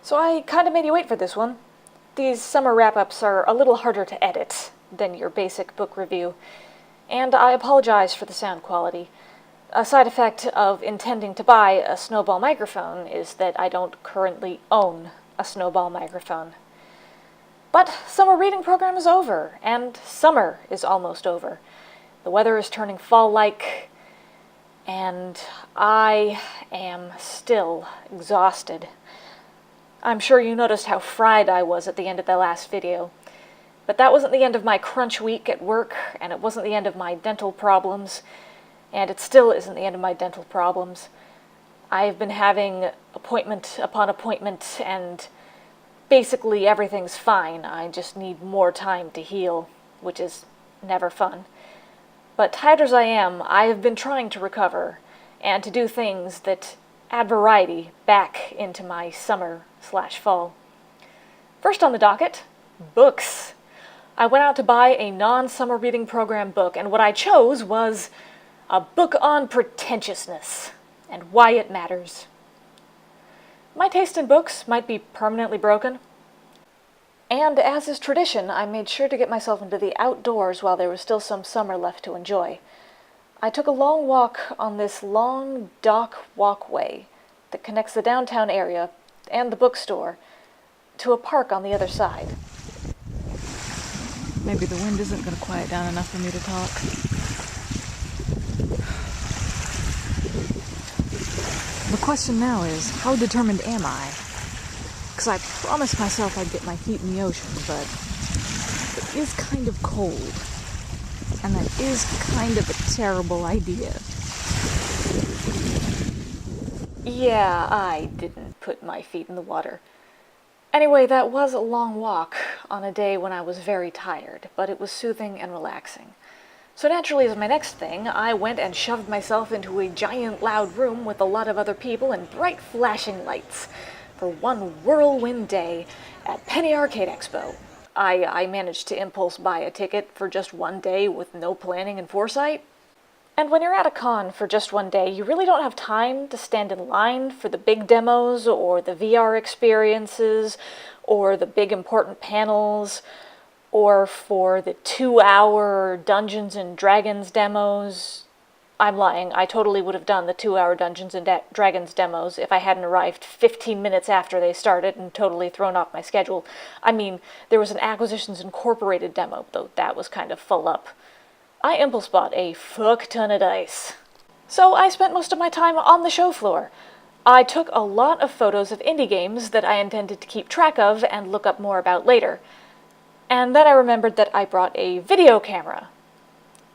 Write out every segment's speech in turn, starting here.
So I kinda made you wait for this one. These summer wrap-ups are a little harder to edit than your basic book review, and I apologize for the sound quality. A side effect of intending to buy a snowball microphone is that I don't currently own a snowball microphone. But summer reading program is over, and summer is almost over. The weather is turning fall-like, and I am still exhausted. I'm sure you noticed how fried I was at the end of the last video. But that wasn't the end of my crunch week at work, and it wasn't the end of my dental problems, and it still isn't the end of my dental problems. I've been having appointment upon appointment, and basically everything's fine. I just need more time to heal, which is never fun. But tired as I am, I have been trying to recover, and to do things that add variety back into my summer/fall. First on the docket, books. I went out to buy a non-summer reading program book, and what I chose was a book on pretentiousness and why it matters. My taste in books might be permanently broken, and as is tradition, I made sure to get myself into the outdoors while there was still some summer left to enjoy. I took a long walk on this long dock walkway that connects the downtown area and the bookstore to a park on the other side. Maybe the wind isn't going to quiet down enough for me to talk. The question now is, how determined am I? Because I promised myself I'd get my feet in the ocean, but it is kind of cold. And that is kind of a terrible idea. Yeah, I didn't put my feet in the water. Anyway, that was a long walk on a day when I was very tired, but it was soothing and relaxing. So naturally, as my next thing, I went and shoved myself into a giant loud room with a lot of other people and bright flashing lights for one whirlwind day at Penny Arcade Expo. I managed to impulse buy a ticket for just one day with no planning and foresight. And when you're at a con for just one day, you really don't have time to stand in line for the big demos or the VR experiences or the big important panels or for the 2-hour Dungeons and Dragons demos. I'm lying. I totally would have done the 2-hour Dungeons and Dragons demos if I hadn't arrived 15 minutes after they started and totally thrown off my schedule. I mean, there was an Acquisitions Incorporated demo, though that was kind of full up. I impulse bought a fuck ton of dice. So I spent most of my time on the show floor. I took a lot of photos of indie games that I intended to keep track of and look up more about later. And then I remembered that I brought a video camera.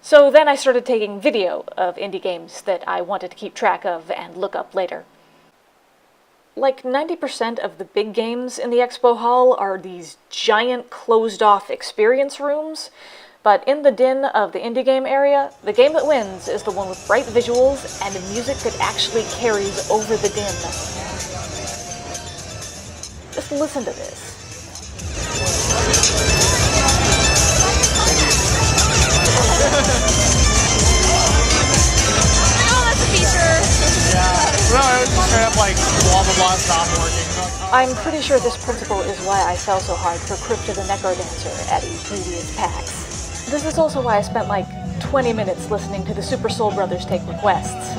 So then I started taking video of indie games that I wanted to keep track of and look up later. Like 90% of the big games in the expo hall are these giant closed-off experience rooms, but in the din of the indie game area, the game that wins is the one with bright visuals and a music that actually carries over the din. Just listen to this. No, it was just straight up like blah blah blah stop working. I'm pretty sure this principle is why I fell so hard for Crypto the Necrodancer at a previous PAX. This is also why I spent like 20 minutes listening to the Super Soul Brothers take requests.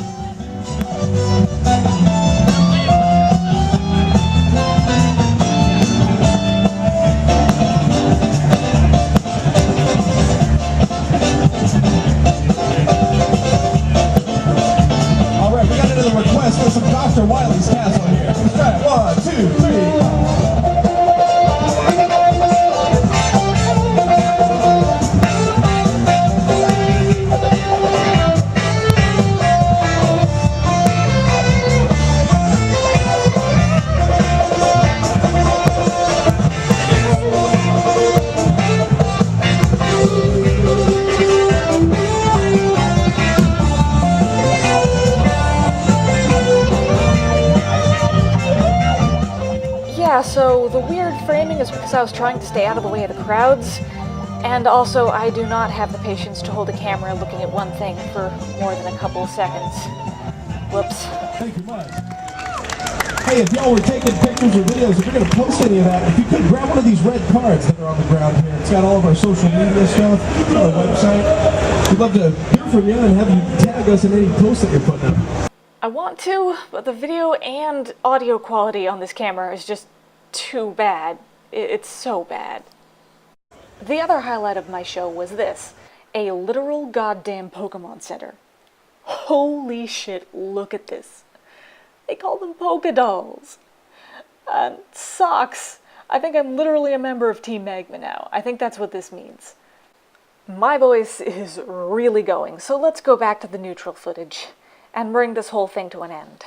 Alright, we got another request for some Dr. Wiley's Castle here. Right, 1, 2, 3. So the weird framing is because I was trying to stay out of the way of the crowds, and also I do not have the patience to hold a camera looking at one thing for more than a couple of seconds. Whoops. Thank you much. Hey, if y'all were taking pictures or videos, if you're going to post any of that, if you could grab one of these red cards that are on the ground here. It's got all of our social media stuff, our website. We'd love to hear from you and have you tag us in any posts that you're putting up. I want to, but the video and audio quality on this camera is just too bad. It's so bad. The other highlight of my show was this, a literal goddamn Pokemon Center. Holy shit, look at this. They call them Poké Dolls. And socks. I think I'm literally a member of Team Magma now. I think that's what this means. My voice is really going, so let's go back to the neutral footage and bring this whole thing to an end.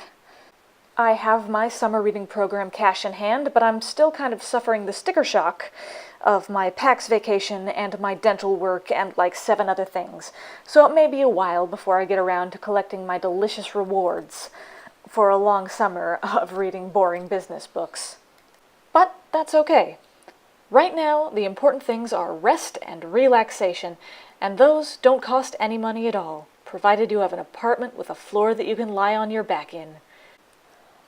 I have my summer reading program cash in hand, but I'm still kind of suffering the sticker shock of my PAX vacation and my dental work and like 7 other things, so it may be a while before I get around to collecting my delicious rewards for a long summer of reading boring business books. But that's okay. Right now, the important things are rest and relaxation, and those don't cost any money at all, provided you have an apartment with a floor that you can lie on your back in.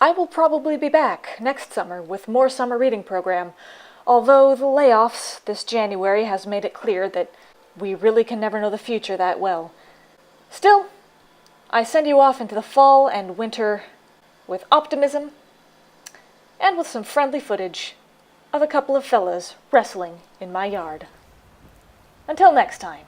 I will probably be back next summer with more summer reading program, although the layoffs this January has made it clear that we really can never know the future that well. Still, I send you off into the fall and winter with optimism and with some friendly footage of a couple of fellas wrestling in my yard. Until next time.